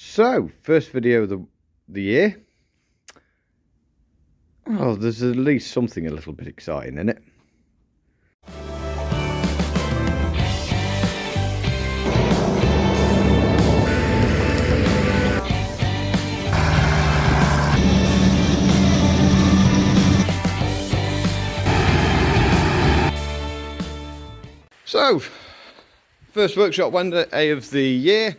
So, first video of the year. Oh, there's at least something a little bit exciting in it. So, first workshop Wednesday of the year.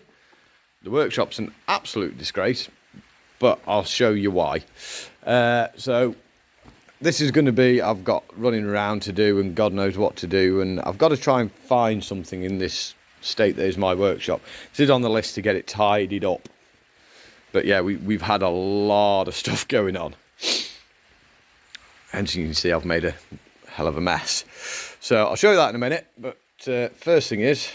The workshop's an absolute disgrace, but I'll show you why. So this is going to be, I've got running around to do and God knows what to do, and I've got to try and find something in this state that is my workshop. This is on the list to get it tidied up. But yeah, we've had a lot of stuff going on. And as you can see, I've made a hell of a mess. So I'll show you that in a minute, but first thing is,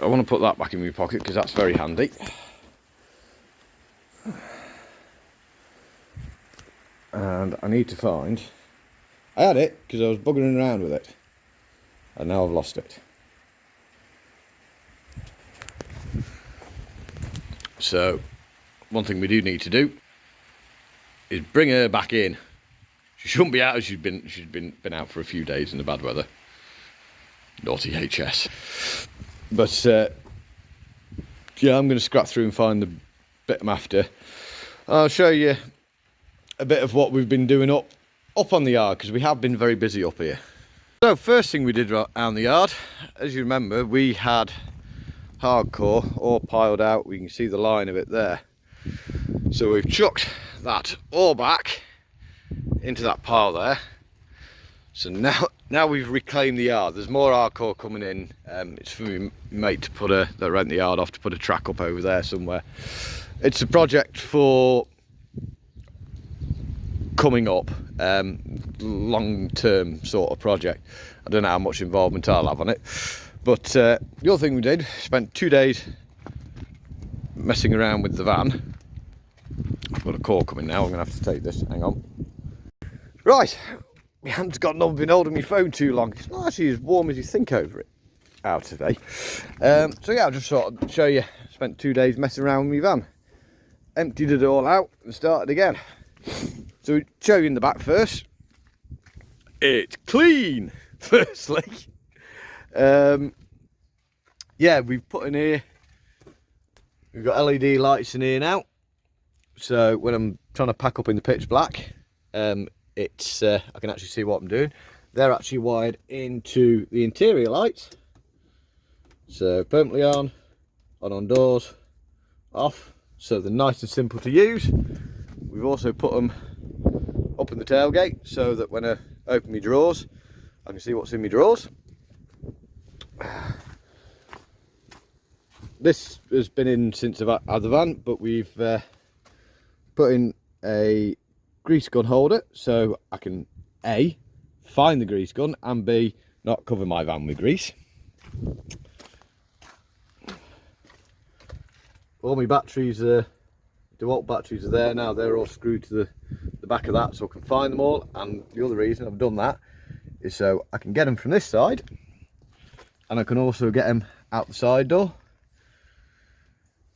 I want to put that back in my pocket because that's very handy. And I need to find... I had it because I was buggering around with it. And now I've lost it. So, one thing we do need to do is bring her back in. She shouldn't be out as she's been out for a few days in the bad weather. Naughty HS. But yeah, I'm going to scrap through and find the bit I'm after. I'll show you a bit of what we've been doing up on the yard, because we have been very busy up here. So first thing we did around the yard, as you remember, we had hardcore all piled out. We can see the line of it there. So we've chucked that all back into that pile there. So now we've reclaimed the yard. There's more hardcore coming in. It's for my mate that rent the yard off to put a track up over there somewhere. It's a project for coming up, long-term sort of project. I don't know how much involvement I'll have on it. But the other thing we did, spent 2 days messing around with the van. I've got a call coming now, I'm going to have to take this, hang on. Right. My hand's got not been holding my phone too long. It's not actually as warm as you think over it out today. So yeah, I'll just sort of show you. Spent 2 days messing around with my van. Emptied it all out and started again. So we'll show you in the back first. It's clean, firstly. Yeah, we've put in here, we've got LED lights in here now. So when I'm trying to pack up in the pitch black, it's I can actually see what I'm doing. They're actually wired into the interior lights, so permanently on doors, off, so they're nice and simple to use. We've also put them up in the tailgate so that when I open my drawers I can see what's in my drawers. This has been in since I've had the van, but we've put in a grease gun holder so I can A, find the grease gun, and B, not cover my van with grease. All my batteries, DeWalt batteries are there now. They're all screwed to the back of that so I can find them all. And the other reason I've done that is so I can get them from this side, and I can also get them out the side door.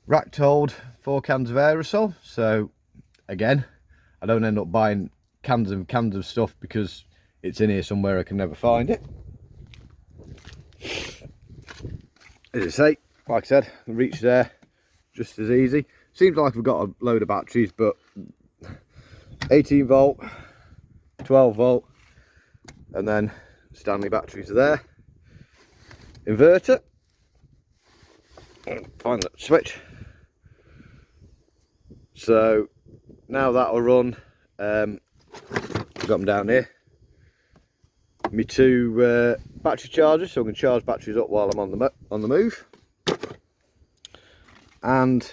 Rack to hold 4 cans of aerosol, so again, I don't end up buying cans and cans of stuff because it's in here somewhere I can never find it. As I say, like I said, the reach there just as easy. Seems like we've got a load of batteries, but 18 volt, 12 volt, and then Stanley batteries are there. Inverter, find that switch. So now that'll run, I've got them down here, my 2 battery chargers, so I can charge batteries up while I'm on the move. And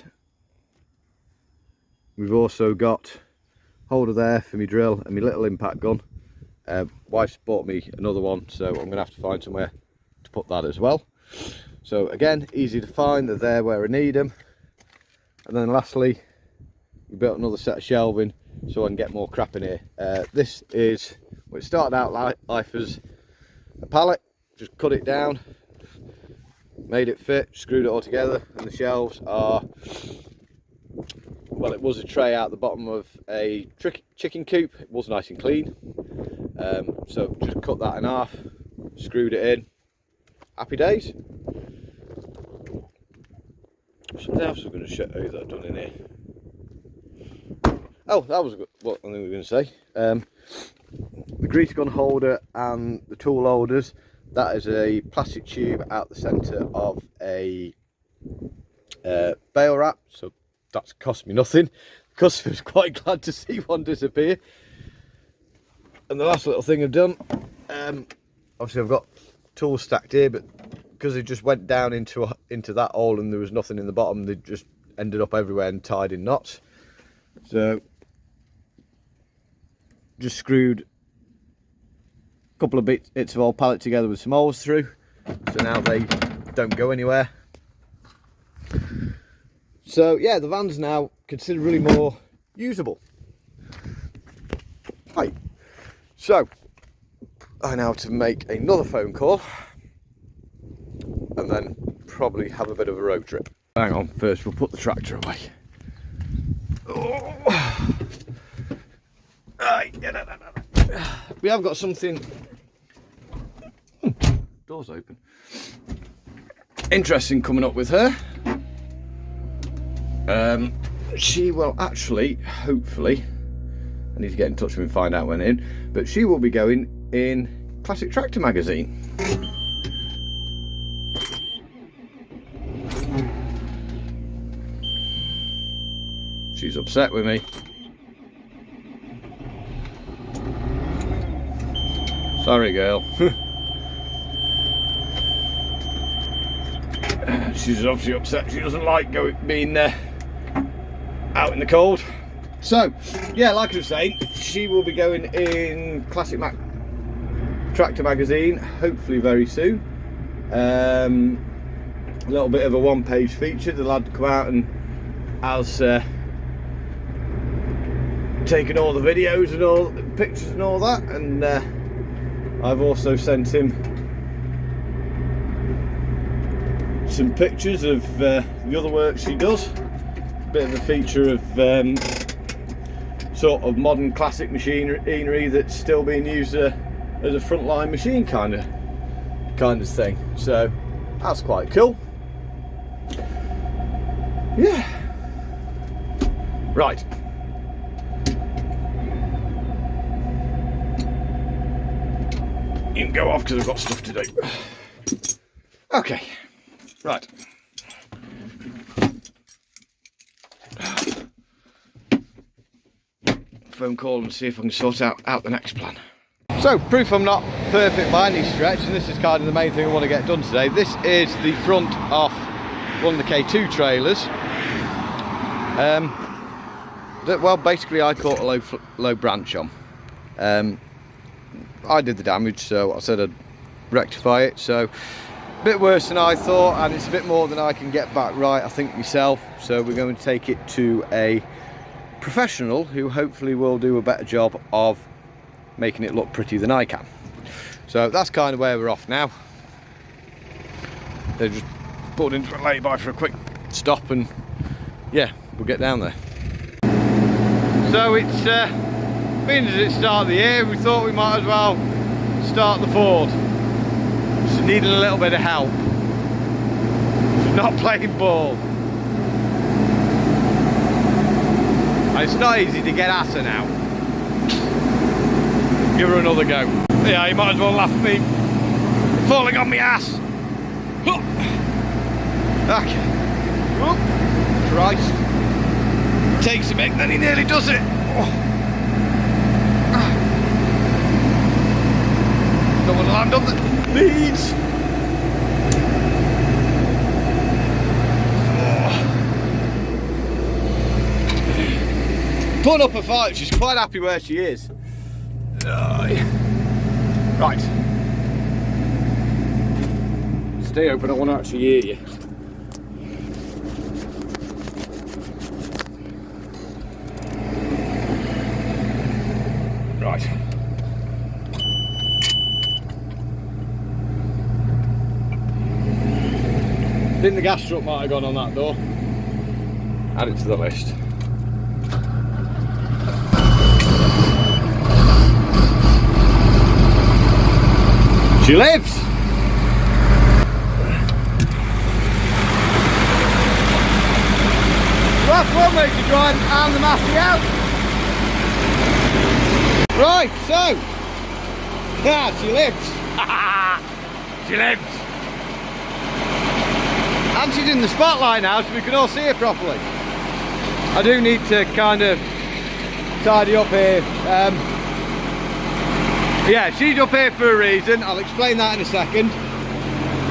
we've also got holder there for my drill and my little impact gun. Wife's bought me another one, so I'm going to have to find somewhere to put that as well. So again, easy to find, they're there where I need them. And then lastly, we built another set of shelving so I can get more crap in here. This is, well, it started out life as a pallet, just cut it down, made it fit, screwed it all together, and the shelves are, well, it was a tray out the bottom of a chicken coop. It was nice and clean, so just cut that in half, screwed it in. Happy days. Something else I was going to show you that I've done in here. Oh, that was what I think we were going to say. The grease gun holder and the tool holders, that is a plastic tube out the centre of a bale wrap, so that's cost me nothing. The customer's quite glad to see one disappear. And the last little thing I've done, obviously I've got tools stacked here, but because they just went down into that hole and there was nothing in the bottom, they just ended up everywhere and tied in knots. So just screwed a couple of bits of old pallet together with some holes through, so now they don't go anywhere. So yeah, the van's now considerably more usable. Right, so I now have to make another phone call and then probably have a bit of a road trip. Hang on, first we'll put the tractor away. Oh. We have got something, doors open, interesting coming up with her. She will actually, hopefully, I need to get in touch with her and find out when in, but she will be going in Classic Tractor magazine. She's upset with me. Sorry, girl. She's obviously upset. She doesn't like being out in the cold. So, yeah, like I was saying, she will be going in Classic Tractor magazine, hopefully very soon. A little bit of a one-page feature. The lad come out and has taken all the videos and all the pictures and all that, and I've also sent him some pictures of the other work she does. A bit of a feature of sort of modern classic machinery that's still being used as a frontline machine kind of thing. So that's quite cool. Yeah. Right. You can go off because I've got stuff to do. Okay, right. Phone call and see if I can sort out the next plan. So, proof I'm not perfect by any stretch, and this is kind of the main thing I want to get done today. This is the front of one of the K2 trailers. Well, basically I caught a low branch on. I did the damage, so I said I'd rectify it. So a bit worse than I thought, and it's a bit more than I can get back right, I think, myself. So we're going to take it to a professional who hopefully will do a better job of making it look pretty than I can. So that's kind of where we're off now. They just pulled into a lay-by for a quick stop, and yeah, we'll get down there. So it's being as it's start of the year, we thought we might as well start the Ford. Just needing a little bit of help. She's not playing ball. And it's not easy to get at her now. Give her another go. Yeah, you might as well laugh at me falling on my ass. Okay. Oh, Christ. Takes a bit, then he nearly does it. Don't want to land on the knees. Putting up a fight, she's quite happy where she is. Right. Stay open, I want to actually hear you. Right. think the gas truck might have gone on that door. Add it to the list. She lives! That's one way to drive and the Massey out. Right, so. Yeah, she lives. She lives. And she's in the spotlight now so we can all see her properly. I do need to kind of tidy up here. Yeah, she's up here for a reason. I'll explain that in a second.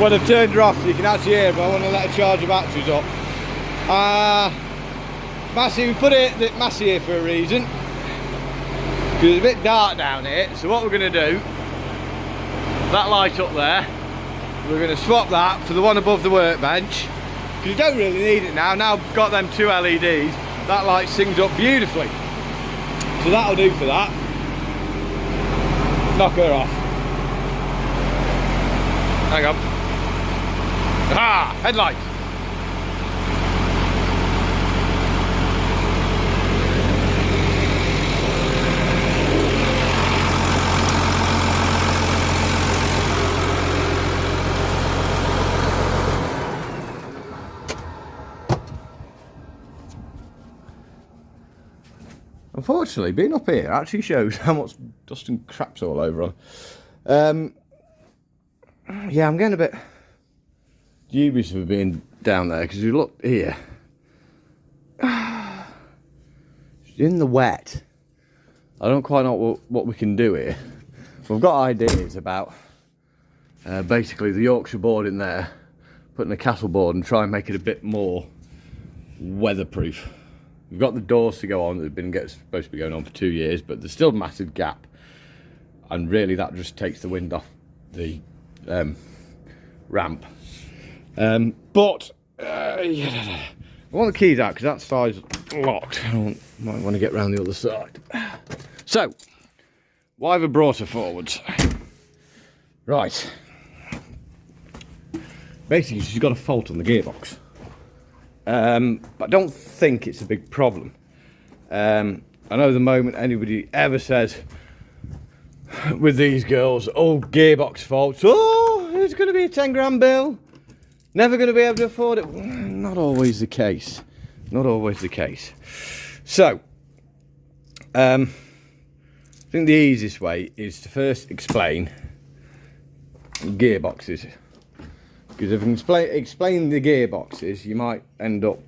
When I've turned her off so you can actually hear her, but I want to let her charge her batteries up. Massey, we put Massey here for a reason. Because it's a bit dark down here. So what we're going to do, that light up there, we're going to swap that for the one above the workbench. Because you don't really need it now. Now I've got them 2 LEDs. That light sings up beautifully. So that'll do for that. Knock her off. Hang on. Ah, headlight. Unfortunately, being up here actually shows how much dust and crap's all over on. Yeah, I'm getting a bit dubious of being down there because you look here. In the wet. I don't quite know what we can do here. We've got ideas about basically the Yorkshire board in there, putting a cattle board and try and make it a bit more weatherproof. We've got the doors to go on that have been supposed to be going on for 2 years, but there's still a massive gap, and really that just takes the wind off the ramp. Yeah, I want the keys out because that side's locked. Might want to get round the other side. So, why have I brought her forwards? Right. Basically, she's got a fault on the gearbox. But I don't think it's a big problem. I know the moment anybody ever says with these girls, oh, gearbox faults, oh, it's going to be a 10 grand bill, never going to be able to afford it. Not always the case. Not always the case. So, I think the easiest way is to first explain gearboxes. Because if I can explain the gearboxes, you might end up,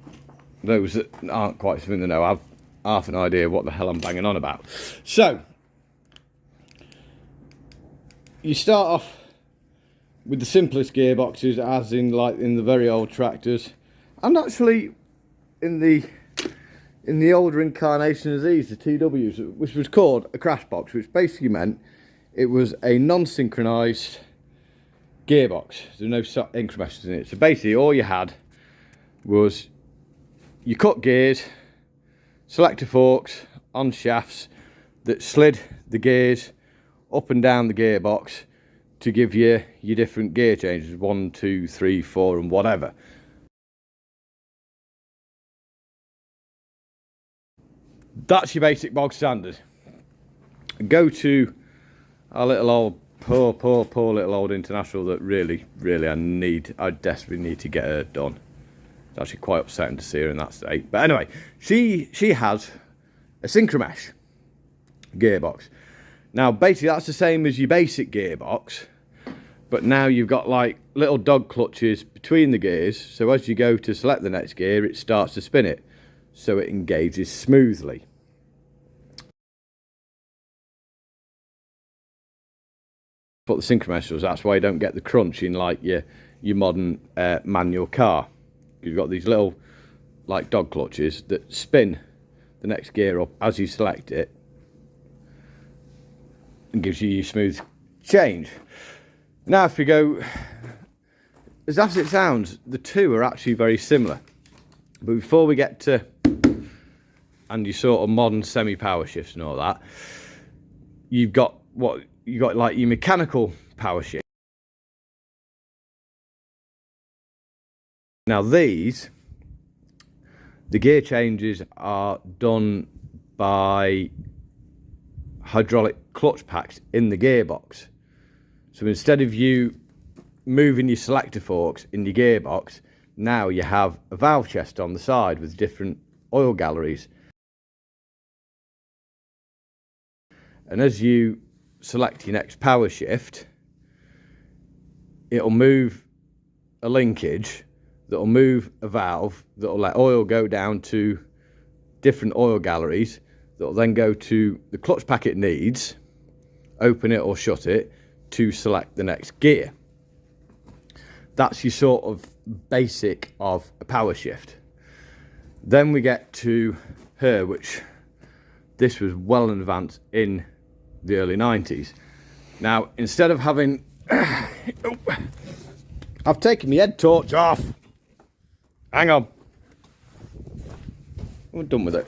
those that aren't quite something to know, have half an idea what the hell I'm banging on about. So, you start off with the simplest gearboxes, as in like in the very old tractors, and actually in the older incarnation of these, the TWs, which was called a crash box, which basically meant it was a non-synchronized gearbox. There's no increments in it. So basically all you had was you cut gears, selector forks on shafts that slid the gears up and down the gearbox to give you your different gear changes, 1, 2, 3, 4 and whatever. That's your basic bog standard. Go to our little old poor little old International that really I desperately need to get her done. It's actually quite upsetting to see her in that state. But anyway, she has a synchromesh gearbox. Now basically that's the same as your basic gearbox, but now you've got like little dog clutches between the gears, so as you go to select the next gear it starts to spin it so it engages smoothly. What the synchromesh does, that's why you don't get the crunch in like your modern manual car. You've got these little like dog clutches that spin the next gear up as you select it and gives you your smooth change. Now if we go, as it sounds, the two are actually very similar, but before we get to and your sort of modern semi-power shifts and all that, you've got like your mechanical power shift. Now these, the gear changes are done by hydraulic clutch packs in the gearbox. So instead of you moving your selector forks in your gearbox, now you have a valve chest on the side with different oil galleries. And as you select your next power shift, it'll move a linkage that'll move a valve that'll let oil go down to different oil galleries that'll then go to the clutch pack it needs, open it or shut it to select the next gear. That's your sort of basic of a power shift. Then we get to her, which this was well in advance in the early 90s. Now, instead of having I've taken my head torch off. Hang on. We're done with it.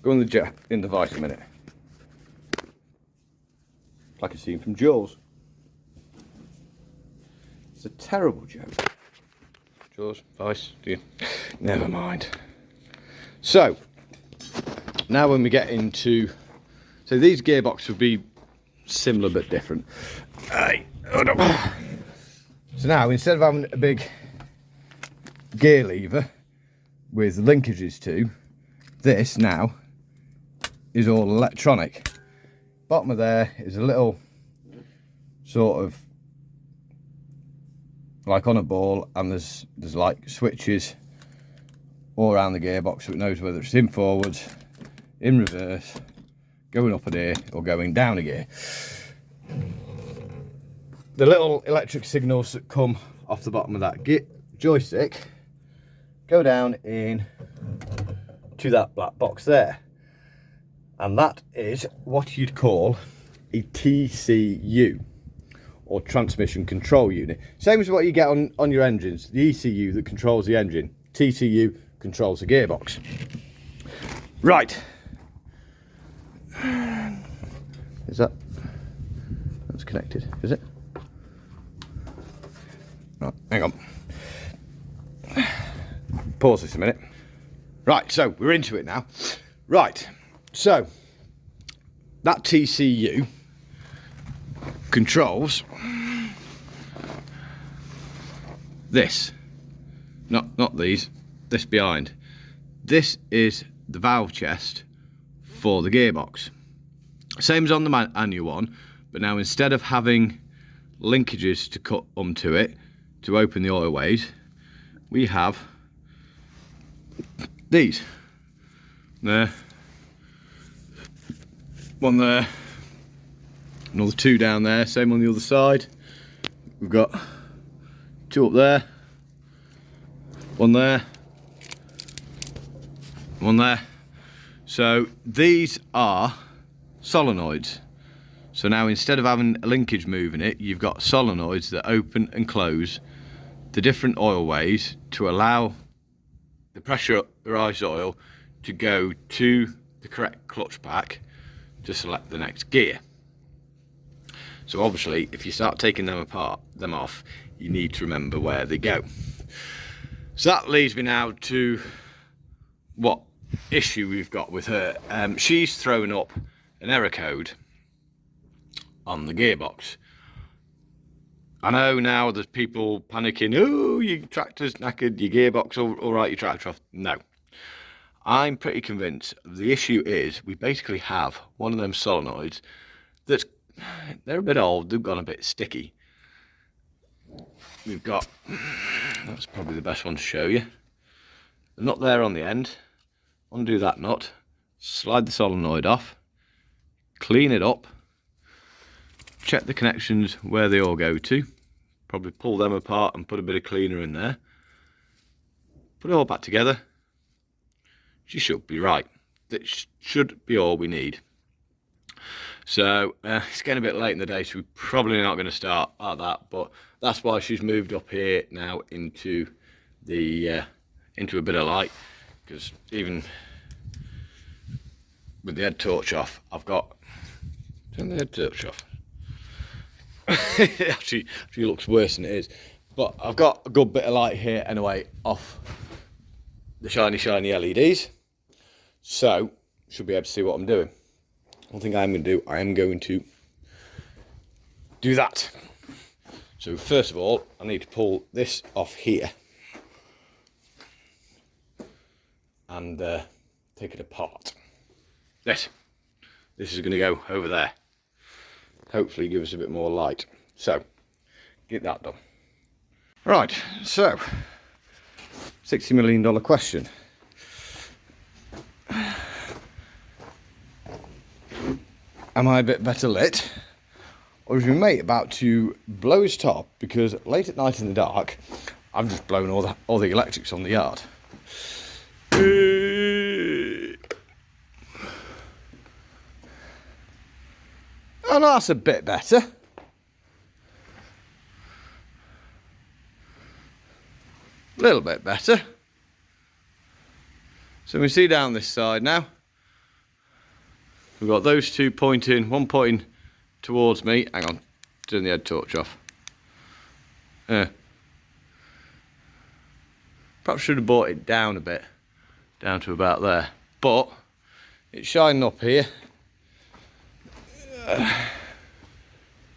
Go in the device a minute. Like a scene from Jaws. It's a terrible joke. Jaws, Vice, do you? Never mind. So, now when we get into... So these gearboxes would be similar but different. So now, instead of having a big gear lever with linkages to, this now is all electronic. Bottom of there is a little sort of like on a ball, and there's like switches all around the gearbox so it knows whether it's in forwards, in reverse, going up a gear or going down a gear. The little electric signals that come off the bottom of that joystick go down in to that black box there, and that is what you'd call a TCU, or transmission control unit. Same as what you get on your engines. The ECU that controls the engine, TCU controls the gearbox. Right, is that's connected, is it? Oh, hang on, pause this a minute. Right, so we're into it now. Right, so that TCU controls this, not these, this behind. This is the valve chest for the gearbox, same as on the manual one, but now instead of having linkages to cut onto it to open the oil ways, we have these. There, one there, another two down there, same on the other side. We've got two up there, one there, one there. So these are solenoids. So now instead of having a linkage moving it, you've got solenoids that open and close the different oil ways to allow the pressurized oil to go to the correct clutch pack to select the next gear. So obviously, if you start taking them off, you need to remember where they go. So that leads me now to what issue we've got with her. She's thrown up an error code on the gearbox. I know now there's people panicking, oh, your tractor's knackered, your gearbox, all right, your tractor off. No. I'm pretty convinced the issue is we basically have one of them solenoids they're a bit old, they've gone a bit sticky. We've got, that's probably the best one to show you. The nut there on the end, undo that nut, slide the solenoid off, clean it up, check the connections where they all go to, probably pull them apart and put a bit of cleaner in there, put it all back together. She should be right. That should be all we need. So it's getting a bit late in the day, so we're probably not going to start at that, but that's why she's moved up here now into the into a bit of light, because even with the head torch off, I've got, turn the head torch off, It actually looks worse than it is. But I've got a good bit of light here anyway off the shiny LEDs. So, should be able to see what I'm doing. One thing I'm going to do, I am going to do that. So first of all, I need to pull this off here and take it apart. This is going to go over there. Hopefully give us a bit more light. So, get that done. Right, so, $60 million question. Am I a bit better lit? Or is my mate about to blow his top because late at night in the dark, I've just blown all the electrics on the yard. Oh no, that's a bit better. A little bit better. So we see down this side now. We've got those two pointing, one pointing towards me. Hang on, turn the head torch off. Perhaps should have brought it down a bit, down to about there. But it's shining up here.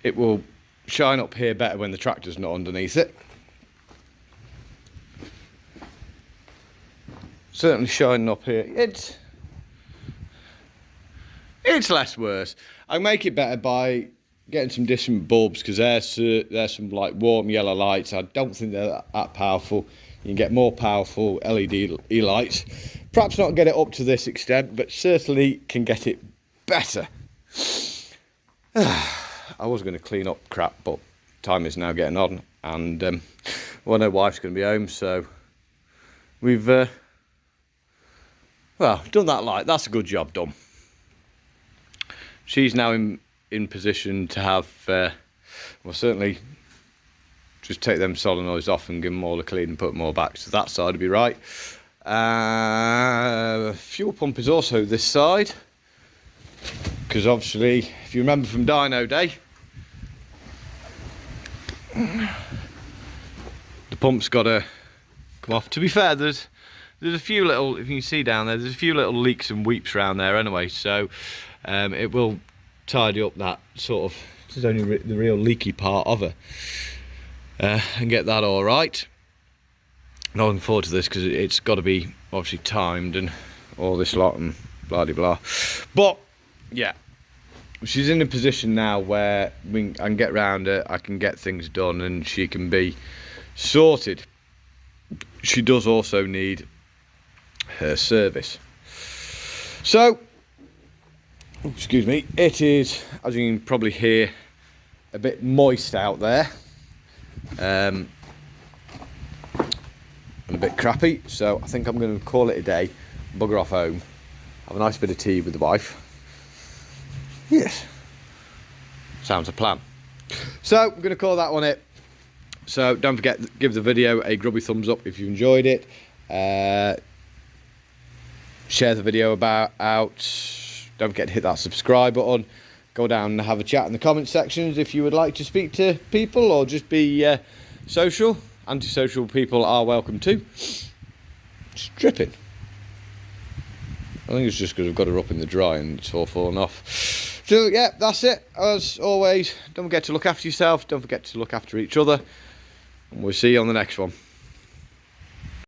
It will shine up here better when the tractor's not underneath it. Certainly shining up here. It's less worse. I make it better by getting some different bulbs because there's some like warm yellow lights. I don't think they're that powerful. You can get more powerful LED lights. Perhaps not get it up to this extent, but certainly can get it better. I was going to clean up crap, but time is now getting on, and well, no wife's going to be home, so we've well done that light. That's a good job done. She's now in position to have well, certainly just take them solenoids off and give them all a clean and put them all back, so that side will be right. Fuel pump is also this side, because obviously if you remember from dyno day, the pump's got to come off. To be fair, there's a few little, if you can see down there's a few little leaks and weeps around there anyway, so it will tidy up that sort of, this is only the real leaky part of her, and get that all right. Not looking forward to this because it's got to be obviously timed and all this lot and blah de blah. But yeah, she's in a position now where I can get round her, I can get things done, and she can be sorted. She does also need her service. So, excuse me, it is, as you can probably hear, a bit moist out there. And a bit crappy, so I think I'm going to call it a day, bugger off home, have a nice bit of tea with the wife. Yes, sounds a plan. So I'm going to call that one it. So don't forget to give the video a grubby thumbs up if you enjoyed it. Share the video out. Don't forget to hit that subscribe button. Go down and have a chat in the comment sections if you would like to speak to people or just be social. Antisocial people are welcome too. It's dripping. I think it's just because I've got her up in the dry and it's all fallen off. So yeah, that's it. As always, don't forget to look after yourself. Don't forget to look after each other. And we'll see you on the next one.